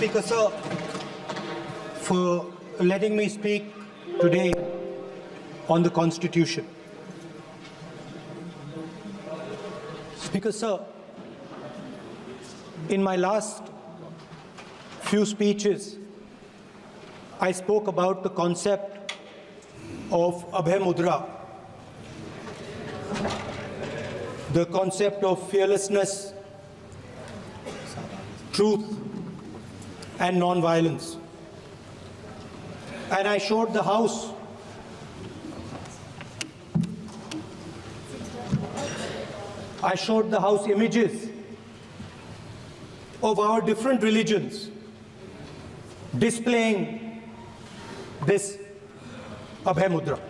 Speaker Sir, for letting me speak today on the Constitution. Speaker Sir, in my last few speeches, I spoke about the concept of Abhay Mudra, the concept of fearlessness, truth, and non-violence. And I showed the House images of our different religions displaying this Abhay Mudra.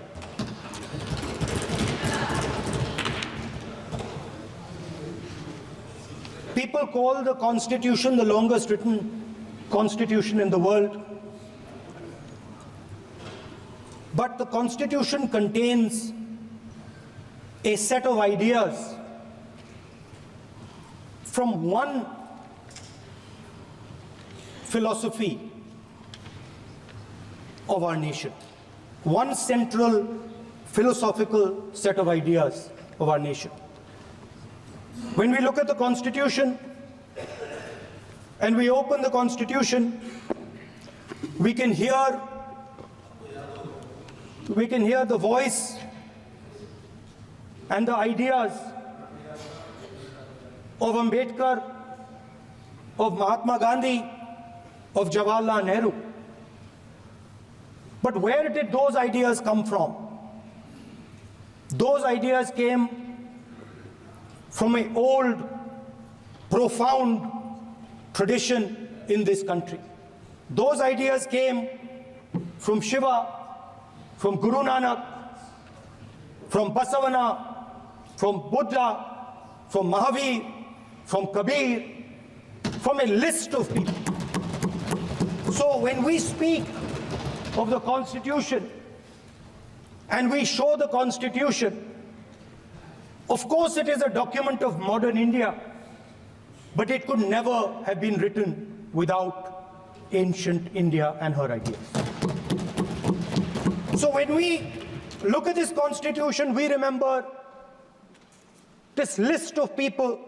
People call the Constitution the longest written Constitution in the world. But the Constitution contains a set of ideas from one philosophy of our nation, one central philosophical set of ideas of our nation. When we look at the Constitution and we open the Constitution, we can hear the voice and the ideas of Ambedkar, of Mahatma Gandhi, of Jawaharlal Nehru. But where did those ideas come from? Those ideas came from an old, profound tradition in this country. Those ideas came from Shiva, from Guru Nanak, from Basavana, from Buddha, from Mahavir, from Kabir, from a list of people. So when we speak of the Constitution and we show the Constitution, of course it is a document of modern India, but it could never have been written without ancient India and her ideas. So when we look at this Constitution, we remember this list of people,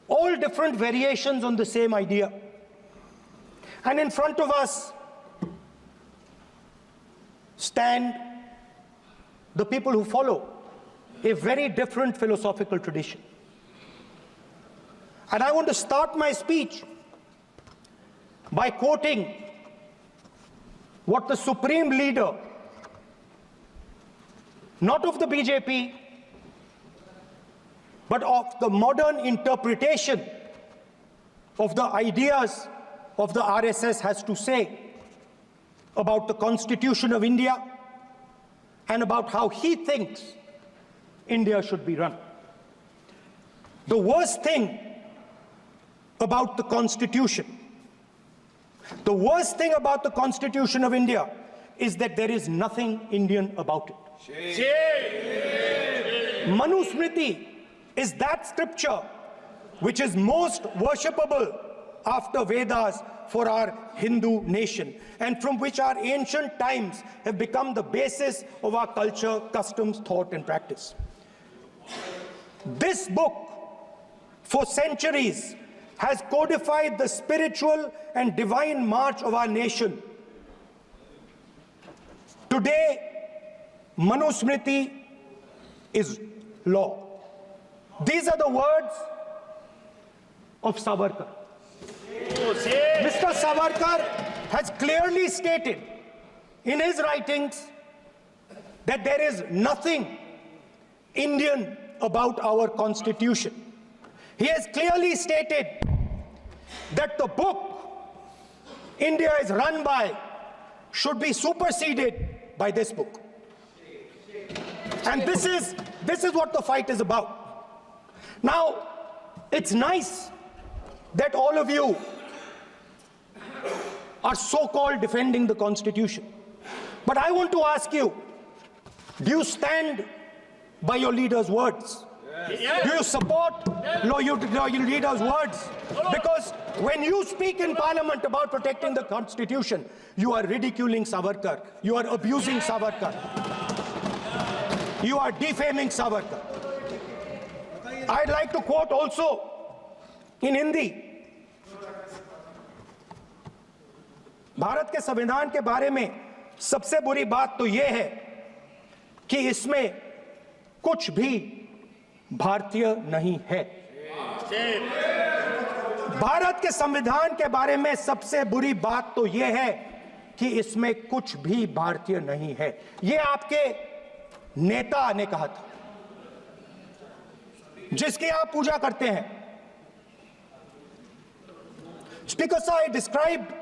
all different variations on the same idea. And in front of us stand the people who follow a very different philosophical tradition. And I want to start my speech by quoting what the supreme leader, not of the BJP, but of the modern interpretation of the ideas of the RSS has to say about the Constitution of India and about how he thinks India should be run. The worst thing about the Constitution, the worst thing about the Constitution of India is that there is nothing Indian about it. Manusmriti is that scripture which is most worshipable after Vedas for our Hindu nation, and from which our ancient times have become the basis of our culture, customs, thought, and practice. This book, for centuries, has codified the spiritual and divine march of our nation. Today, Manusmriti is law. These are the words of Savarkar. Mr. Savarkar has clearly stated in his writings that there is nothing Indian about our Constitution. He has clearly stated that the book India is run by should be superseded by this book. And this is what the fight is about. Now, it's nice that all of you are so-called defending the Constitution. But I want to ask you, do you stand by your leader's words? Do you support loyal leaders' words? Because when you speak in parliament about protecting the constitution, you are ridiculing Savarkar. You are abusing Savarkar. You are defaming Savarkar. I'd like to quote also in Hindi. Bharat के संविधान के बारे में सबसे बुरी बात तो यह है कि इसमें कुछ भी भारतीय नहीं है। भारत के संविधान के बारे में सबसे बुरी बात तो यह है कि इसमें कुछ भी भारतीय नहीं है। यह आपके नेता ने कहा था, जिसकी आप पूजा करते हैं। Speaker sir, I described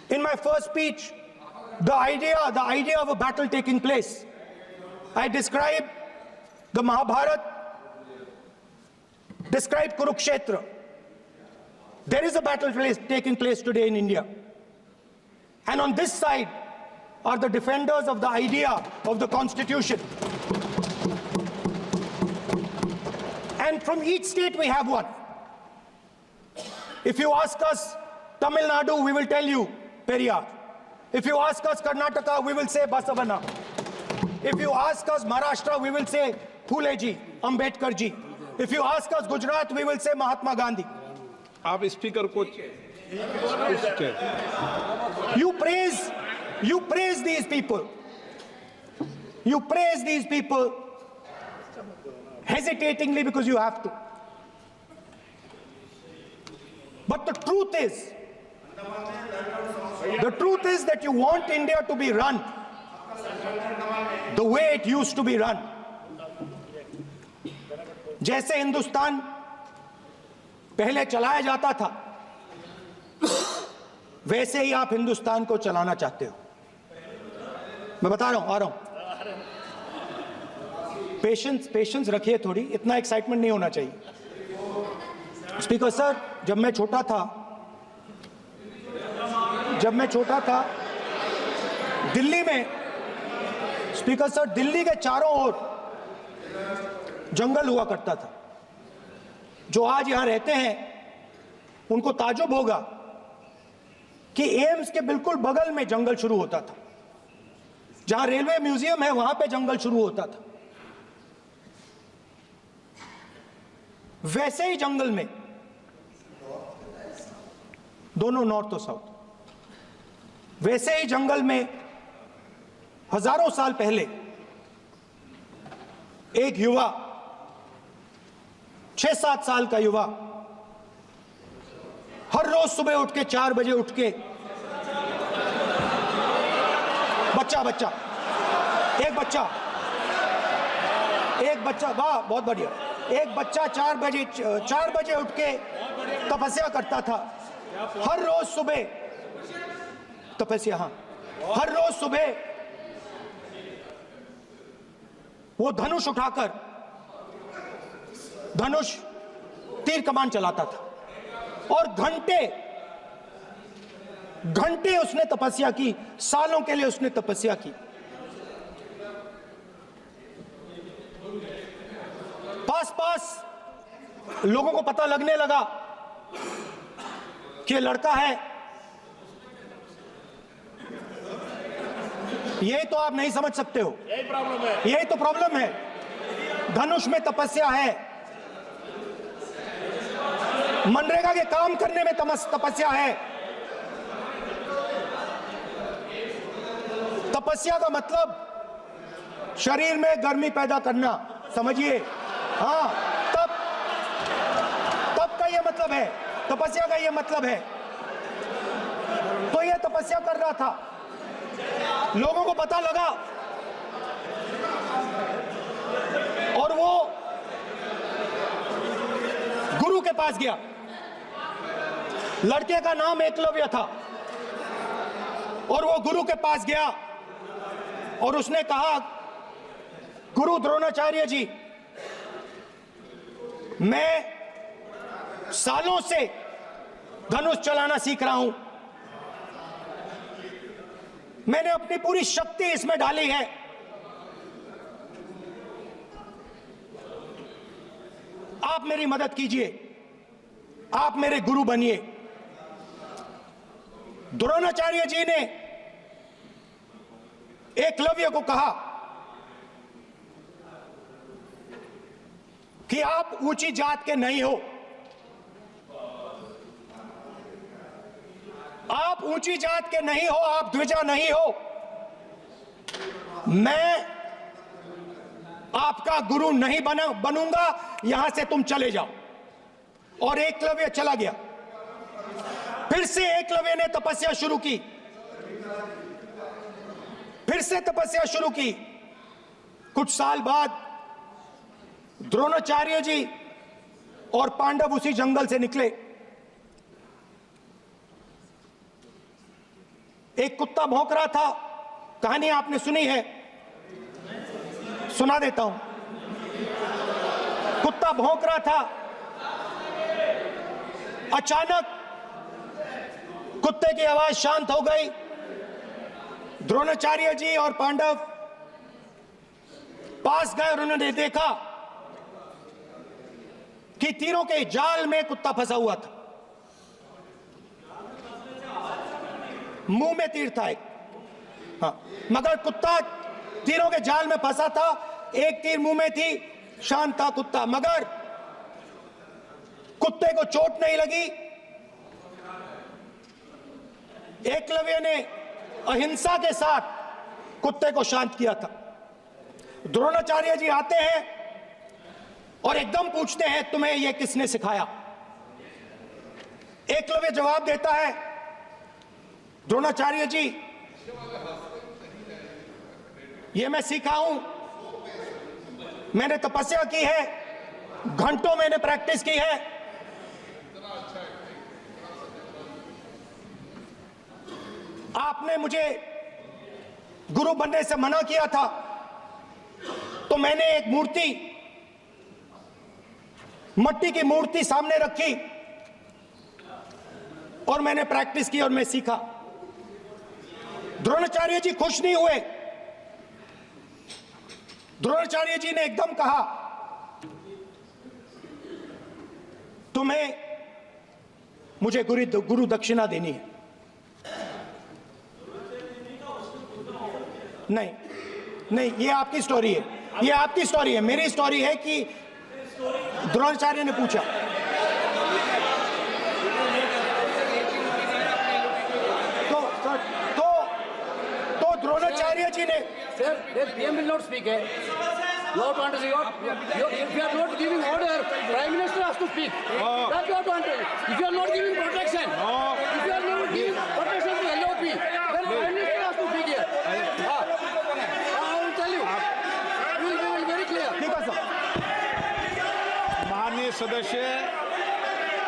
in my first speech the idea of a battle taking place. I described the Mahabharata, described Kurukshetra. There is a battle taking place today in India. And on this side are the defenders of the idea of the Constitution. And from each state we have one. If you ask us Tamil Nadu, we will tell you Periyar. If you ask us Karnataka, we will say Basavana. If you ask us Maharashtra, we will say Phule ji, Ambedkar ji. If you ask us Gujarat, we will say Mahatma Gandhi. आप speaker को You praise these people. You praise these people hesitatingly because you have to. But the truth is that you want India to be run the way it used to be run. जैसे हिंदुस्तान पहले चलाया जाता था, वैसे ही आप हिंदुस्तान को चलाना चाहते हो। मैं बता रहा हूं, आ रहा हूं। पेशेंस रखिए थोड़ी, इतना एक्साइटमेंट नहीं होना चाहिए। स्पीकर सर, जब मैं छोटा दिल्ली में, स्पीकर सर, दिल्ली के चारों ओर जंगल हुआ करता था। जो आज यहां रहते हैं उनको ताजुब होगा कि एम्स के बिल्कुल बगल में जंगल शुरू होता था। जहां रेलवे म्यूजियम है वहां पे जंगल शुरू होता था। वैसे ही जंगल में, दोनों नॉर्थ और साउथ, वैसे ही जंगल में हजारों साल पहले एक युवा, 6-7 साल का युवा, हर रोज सुबह उठ के 4 बजे उठ के एक बच्चा, वाह बहुत बढ़िया, एक बच्चा 4 बजे उठ के तपस्या करता था। हर रोज सुबह तपस्या, हाँ, हर रोज सुबह वो धनुष उठाकर तीर कमान चलाता था और घंटे उसने तपस्या की, सालों के लिए उसने तपस्या की। पास लोगों को पता लगने लगा कि लड़का है। यही तो आप नहीं समझ सकते हो, यही तो प्रॉब्लम है। धनुष में तपस्या है, मनरेगा के काम करने में तपस्या है। तपस्या का मतलब शरीर में गर्मी पैदा करना, समझिए। हाँ, तब का ये मतलब है, तपस्या का ये मतलब है। तो ये तपस्या कर रहा था, लोगों को पता लगा और वो गुरु के पास गया। लड़के का नाम एकलव्य था और वो गुरु के पास गया और उसने कहा, गुरु द्रोणाचार्य जी, मैं सालों से धनुष चलाना सीख रहा हूं, मैंने अपनी पूरी शक्ति इसमें डाली है, आप मेरी मदद कीजिए, आप मेरे गुरु बनिए। द्रोणाचार्य जी ने एकलव्य को कहा कि आप ऊंची जात के नहीं हो, आप ऊंची जात के नहीं हो, आप द्विजा नहीं हो, मैं आपका गुरु नहीं बनूंगा, यहां से तुम चले जाओ। और एकलव्य चला गया। फिर से एकलव्य ने तपस्या शुरू की, फिर से तपस्या शुरू की। कुछ साल बाद द्रोणाचार्य जी और पांडव उसी जंगल से निकले। एक कुत्ता भौंक रहा था, कहानी आपने सुनी है, सुना देता हूं। कुत्ता भौंक रहा था, अचानक कुत्ते की आवाज शांत हो गई। द्रोणाचार्य जी और पांडव पास गए और उन्होंने देखा कि तीरों के जाल में कुत्ता फंसा हुआ था। मुंह में तीर था एक, हाँ, मगर कुत्ता तीरों के जाल में फंसा था। एक तीर मुंह में थी, शांत था कुत्ता, मगर कुत्ते को चोट नहीं लगी। एकलव्य ने अहिंसा के साथ कुत्ते को शांत किया था। द्रोणाचार्य जी आते हैं और एकदम पूछते हैं, तुम्हें यह किसने सिखाया? एकलव्य जवाब देता है, द्रोणाचार्य जी, यह मैं सीखा हूं, मैंने तपस्या की है, घंटों मैंने प्रैक्टिस की है। आपने मुझे गुरु बनने से मना किया था, तो मैंने एक मूर्ति, मट्टी की मूर्ति सामने रखी और मैंने प्रैक्टिस की और मैं सीखा। द्रोणाचार्य जी खुश नहीं हुए। द्रोणाचार्य जी ने एकदम कहा, तुम्हें मुझे गुरु दक्षिणा देनी है। नहीं नहीं, ये आपकी स्टोरी है, ये आपकी स्टोरी है। मेरी स्टोरी है कि द्रोणाचार्य ने पूछा। तो द्रोणाचार्य जी ने, Sir, the PM will not speak. Lord wants to if you are not giving order, Prime Minister has to speak. That's what want. If you are not giving protection, if you are not giving protection to LOP, then Prime Minister has to speak here. I will tell you. We will be very clear. ठीक है sir. माननीय सदस्य,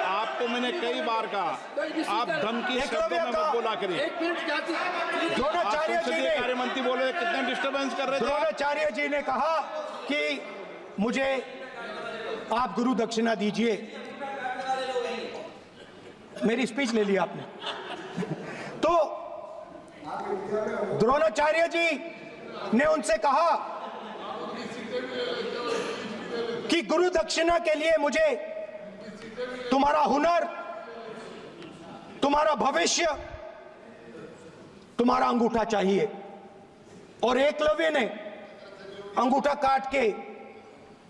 आपको मैंने कई बार कहा, आप धमकी शब्दों में मत बोला करिए। एक मिनट जाती। द्रोणाचार्य जी संसदीय ने, कार्य मंत्री बोल रहे, कितना डिस्टर्बेंस कर रहे थे। द्रोणाचार्य जी ने कहा कि मुझे आप गुरु दक्षिणा दीजिए। मेरी स्पीच ले ली आपने। तो द्रोणाचार्य जी ने उनसे कहा कि गुरु दक्षिणा के लिए मुझे तुम्हारा हुनर, तुम्हारा भविष्य, तुम्हारा अंगूठा चाहिए। और एकलव्य ने अंगूठा काट के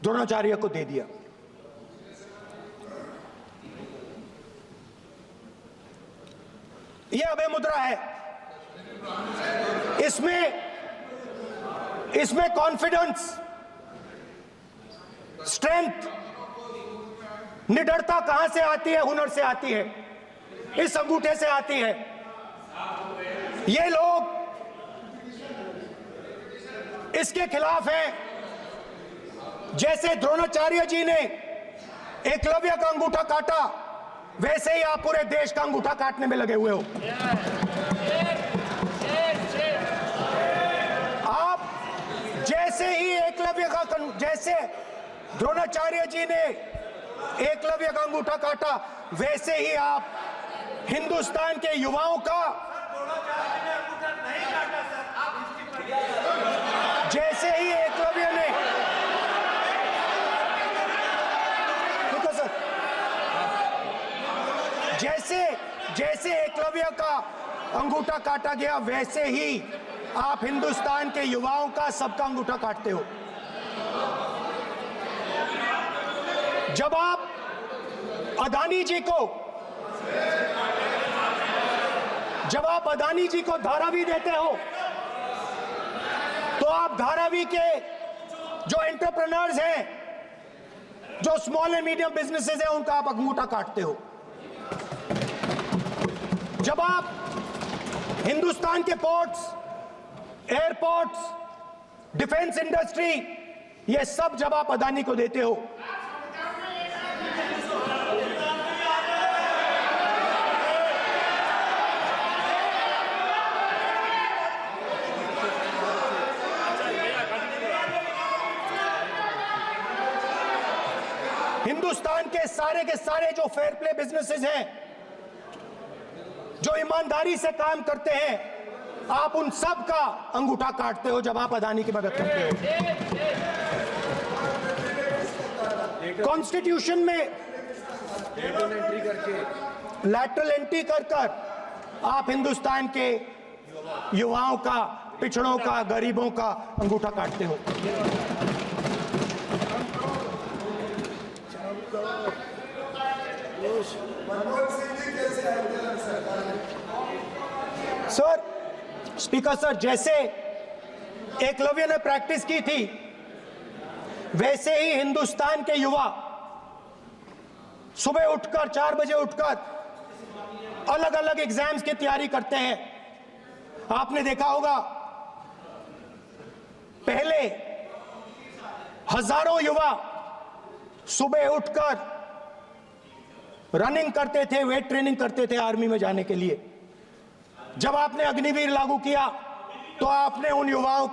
द्रोणाचार्य को दे दिया। यह अभय मुद्रा है। इसमें कॉन्फिडेंस, स्ट्रेंथ, निडरता कहां से आती है? हुनर से आती है, इस अंगूठे से आती है। ये लोग इसके खिलाफ हैं। जैसे द्रोणाचार्य जी ने एकलव्य का अंगूठा काटा, वैसे ही आप पूरे देश का अंगूठा काटने में लगे हुए हो। आप जैसे ही एकलव्य का, जैसे द्रोणाचार्य जी ने एकलव्य का अंगूठा काटा, वैसे ही आप हिंदुस्तान के युवाओं का, जैसे ही एकलव्य ने जैसे जैसे एकलव्य का अंगूठा काटा गया, वैसे ही आप हिंदुस्तान के युवाओं का, सबका अंगूठा काटते हो। जब आप अदानी जी को धारावी देते हो, तो आप धारावी के जो एंटरप्रेन्योर्स हैं, जो स्मॉल एंड मीडियम बिजनेसेस हैं, उनका आप अंगूठा काटते हो। जब आप हिंदुस्तान के पोर्ट्स, एयरपोर्ट्स, डिफेंस इंडस्ट्री, ये सब जब आप अदानी को देते हो, हिंदुस्तान के सारे जो फेयर प्ले बिजनेसेस हैं, जो ईमानदारी से काम करते हैं, आप उन सब का अंगूठा काटते हो जब आप अदानी की मदद करते हो। कॉन्स्टिट्यूशन में लैटरल एंट्री कर आप हिंदुस्तान के युवाओं का, पिछड़ों का, गरीबों का अंगूठा काटते हो। सर, स्पीकर सर, जैसे एकलव्य ने प्रैक्टिस की थी, वैसे ही हिंदुस्तान के युवा सुबह उठकर 4 बजे उठकर अलग अलग एग्जाम्स की तैयारी करते हैं। आपने देखा होगा, पहले हजारों युवा सुबह उठकर रनिंग करते थे, वेट ट्रेनिंग करते थे आर्मी में जाने के लिए। जब आपने अग्निवीर लागू किया, तो आपने उन युवाओं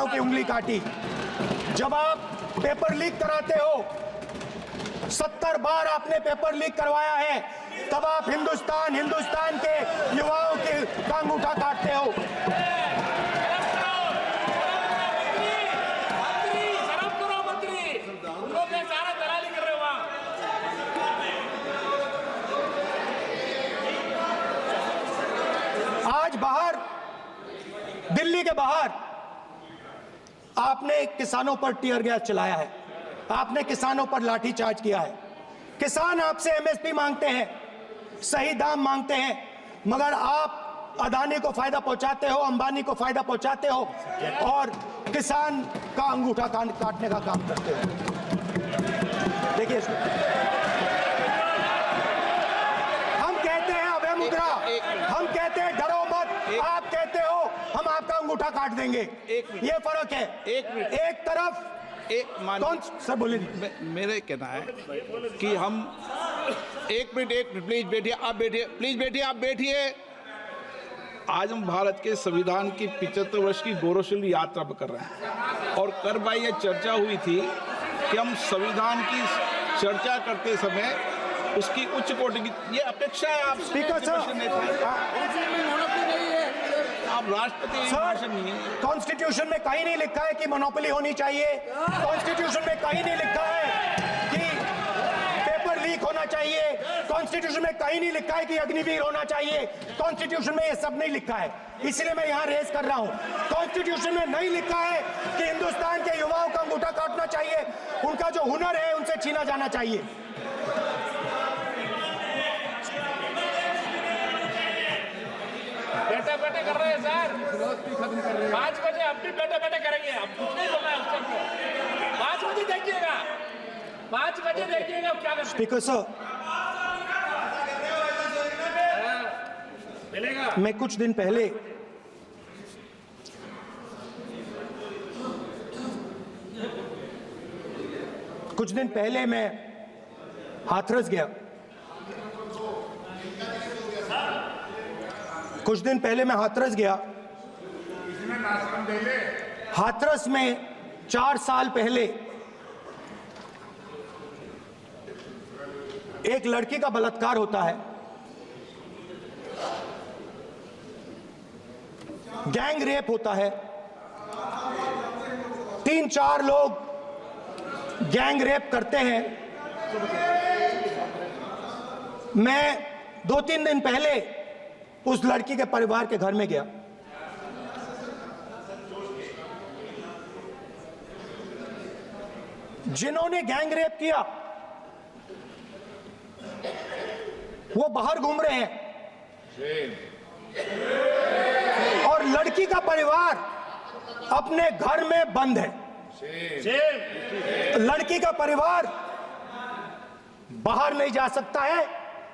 की उंगली काटी। जब आप पेपर लीक कराते हो, 70 बार आपने पेपर लीक करवाया है, तब आप हिंदुस्तान के युवाओं के का अंगूठा काटते हो। आज बाहर, दिल्ली के बाहर आपने किसानों पर टीयर गैस चलाया है, आपने किसानों पर लाठीचार्ज किया है। किसान आपसे एमएसपी मांगते हैं, सही दाम मांगते हैं, मगर आप अदानी को फायदा पहुंचाते हो, अंबानी को फायदा पहुंचाते हो और किसान का अंगूठा काटने का काम करते हो। देखिए, हम कहते हैं अभय मुद्रा, हम कहते हैं डरो मत, आप कहते हो हम आपका अंगूठा काट देंगे। ये फर्क है। एक तरफ कौन सर बोले, मेरे कहना है कि हम एक मिनट प्लीज बैठिए, आप बैठिए, प्लीज बैठिए, आप बैठिए। आज हम भारत के संविधान की 75 वर्ष की गौरवशाली यात्रा कर रहे हैं, और कर भाई ये चर्चा हुई थी कि हम संविधान की चर्चा करते समय उसकी उच्च कोटि की ये अपेक्षा है। आप स्पीकर सर, आप राष्ट्रपति सर, कॉन्स्टिट्यूशन में कहीं नहीं लिखा है कि मोनोपोली होनी चाहिए। कॉन्स्टिट्यूशन में कहीं नहीं लिखा है कि पेपर लीक होना चाहिए। कॉन्स्टिट्यूशन में कहीं नहीं लिखा है कि अग्निवीर होना चाहिए। कॉन्स्टिट्यूशन में ये सब नहीं लिखा है, इसलिए मैं यहाँ रेज कर रहा हूँ। कॉन्स्टिट्यूशन में नहीं लिखा है कि हिंदुस्तान के युवाओं का अंगूठा काटना चाहिए, उनका जो हुनर है उनसे छीना जाना चाहिए। बैठे कर रहे हैं सर, 5 बजे अब भी बैठे करेंगे। अब कुछ नहीं बोलना है उसको, 5 बजे देखिएगा, 5 बजे देखिएगा क्या करते हैं। स्पीकर सर, मिलेगा। मैं कुछ दिन पहले मैं हाथरस गया। हाथरस में 4 साल पहले एक लड़की का बलात्कार होता है। गैंग रेप होता है। 3-4 लोग गैंग रेप करते हैं मैं 2-3 दिन पहले उस लड़की के परिवार के घर में गया। जिन्होंने गैंग रेप किया वो बाहर घूम रहे हैं और लड़की का परिवार अपने घर में बंद है। लड़की का परिवार बाहर नहीं जा सकता है।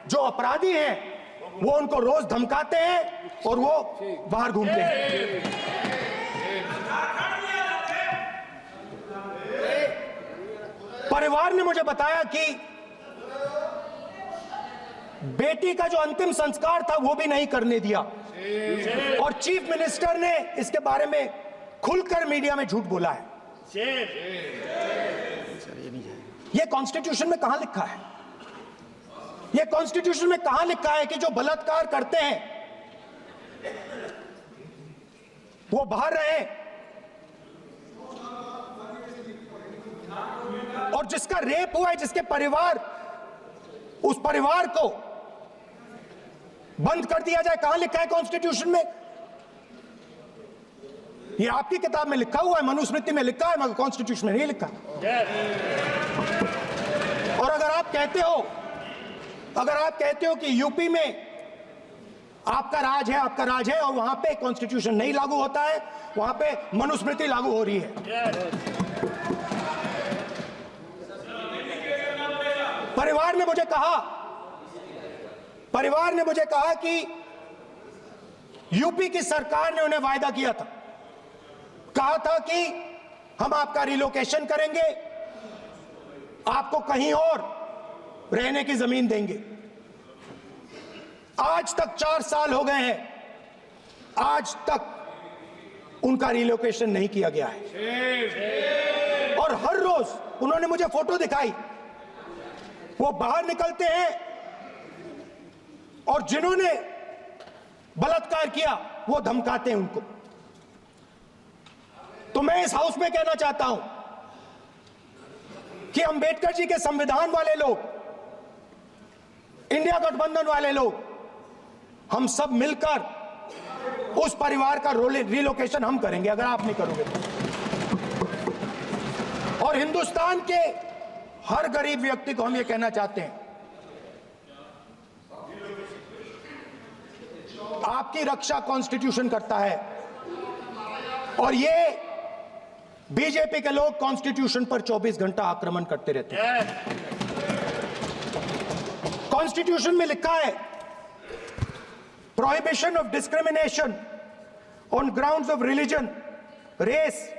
जो अपराधी हैं वो उनको रोज धमकाते हैं और वो बाहर घूमते हैं। परिवार ने मुझे बताया कि बेटी का जो अंतिम संस्कार था वो भी नहीं करने दिया और चीफ मिनिस्टर ने इसके बारे में खुलकर मीडिया में झूठ बोला है। ये कॉन्स्टिट्यूशन में कहां लिखा है? ये कॉन्स्टिट्यूशन में कहां लिखा है कि जो बलात्कार करते हैं वो बाहर रहे और जिसका रेप हुआ है, जिसके परिवार, उस परिवार को बंद कर दिया जाए? कहां लिखा है कॉन्स्टिट्यूशन में? ये आपकी किताब में लिखा हुआ है, मनुस्मृति में लिखा है, मगर कॉन्स्टिट्यूशन में नहीं लिखा। और अगर आप कहते हो कि यूपी में आपका राज है और वहां पे कॉन्स्टिट्यूशन नहीं लागू होता है, वहां पे मनुस्मृति लागू हो रही है। परिवार ने मुझे कहा कि यूपी की सरकार ने उन्हें वायदा किया था, कहा था कि हम आपका रिलोकेशन करेंगे, आपको कहीं और रहने की जमीन देंगे। आज तक 4 साल हो गए हैं, आज तक उनका रिलोकेशन नहीं किया गया है। और हर रोज उन्होंने मुझे फोटो दिखाई, वो बाहर निकलते हैं और जिन्होंने बलात्कार किया वो धमकाते हैं उनको। तो मैं इस हाउस में कहना चाहता हूं कि अंबेडकर जी के संविधान वाले लोग, इंडिया गठबंधन वाले लोग, हम सब मिलकर उस परिवार का रिलोकेशन हम करेंगे अगर आप नहीं करोगे तो। और हिंदुस्तान के हर गरीब व्यक्ति को हम ये कहना चाहते हैं, आपकी रक्षा कॉन्स्टिट्यूशन करता है और ये बीजेपी के लोग कॉन्स्टिट्यूशन पर 24 घंटा आक्रमण करते रहते हैं। कॉन्स्टिट्यूशन में लिखा है prohibition of discrimination on grounds of religion, race,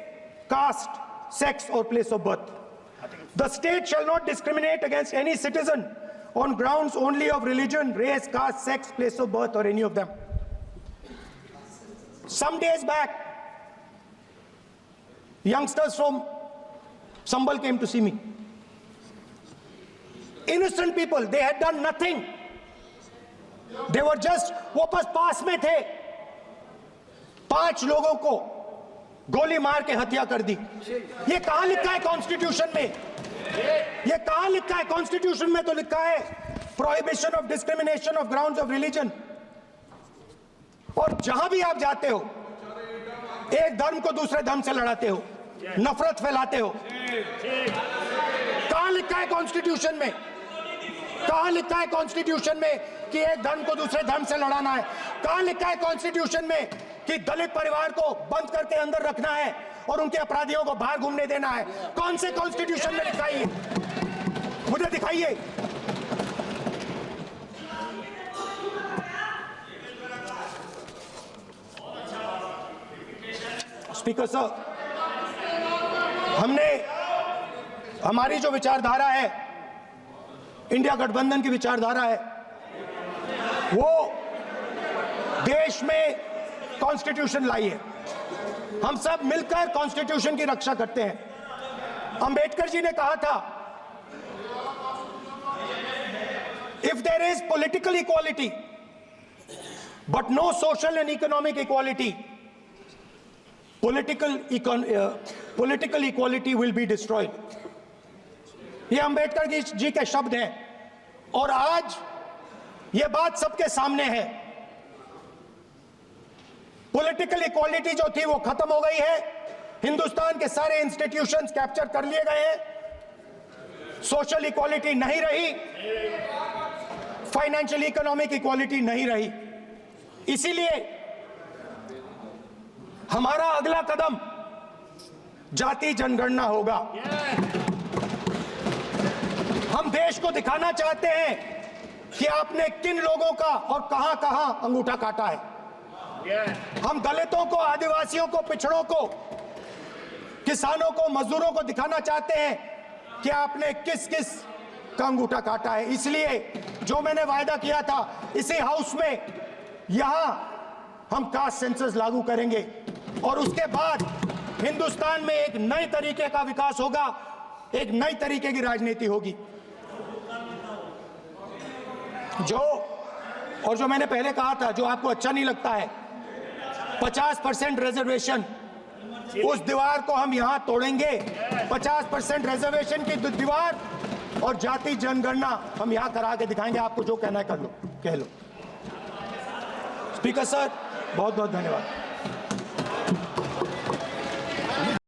caste, sex और place of birth. The state shall not discriminate against any citizen on grounds only of religion, race, caste, sex, place of birth, or any of them. Some days back, youngsters from Sambal came to see me. Innocent people, they had done nothing. They were just, वो बस पास में थे, 5 लोगों को गोली मार के हत्या कर दी। ये कहां लिखा है कॉन्स्टिट्यूशन में? ये कहां लिखा है? कॉन्स्टिट्यूशन में तो लिखा है prohibition of discrimination of grounds of religion. और जहां भी आप जाते हो, एक धर्म को दूसरे धर्म से लड़ाते हो, नफरत फैलाते हो। कहां लिखा है कॉन्स्टिट्यूशन में? कहां लिखा है कॉन्स्टिट्यूशन में कि एक धर्म को दूसरे धर्म से लड़ाना है? कहां लिखा है कॉन्स्टिट्यूशन में कि दलित परिवार को बंद करके अंदर रखना है और उनके अपराधियों को बाहर घूमने देना है? कौन से कॉन्स्टिट्यूशन में लिखा है? मुझे दिखाइए। स्पीकर साहब, हमारी जो विचारधारा है, इंडिया गठबंधन की विचारधारा है, वो देश में कॉन्स्टिट्यूशन लाई है। हम सब मिलकर कॉन्स्टिट्यूशन की रक्षा करते हैं। अंबेडकर जी ने कहा था, if there is political equality but no social and economic equality, political equality will be destroyed। ये अंबेडकर जी के शब्द हैं। और आज यह बात सबके सामने है। पॉलिटिकल इक्वालिटी जो थी वो खत्म हो गई है। हिंदुस्तान के सारे इंस्टीट्यूशंस कैप्चर कर लिए गए हैं। सोशल इक्वालिटी नहीं रही, फाइनेंशियल इकोनॉमिक इक्वालिटी नहीं रही। इसीलिए हमारा अगला कदम जाति जनगणना होगा। हम देश को दिखाना चाहते हैं कि आपने किन लोगों का और कहां कहां अंगूठा काटा है। हम दलितों को, आदिवासियों को, पिछड़ों को, किसानों को, मजदूरों को दिखाना चाहते हैं कि आपने किस किस का अंगूठा काटा है। इसलिए जो मैंने वायदा किया था, इसी हाउस में यहां हम कास्ट सेंसस लागू करेंगे और उसके बाद हिंदुस्तान में एक नए तरीके का विकास होगा, एक नई तरीके की राजनीति होगी। जो मैंने पहले कहा था, जो आपको अच्छा नहीं लगता है, 50% रिजर्वेशन, उस दीवार को हम यहां तोड़ेंगे। 50% रिजर्वेशन की दीवार और जाति जनगणना हम यहां करा के दिखाएंगे। आपको जो कहना है कर लो, कह लो। स्पीकर सर, बहुत बहुत धन्यवाद।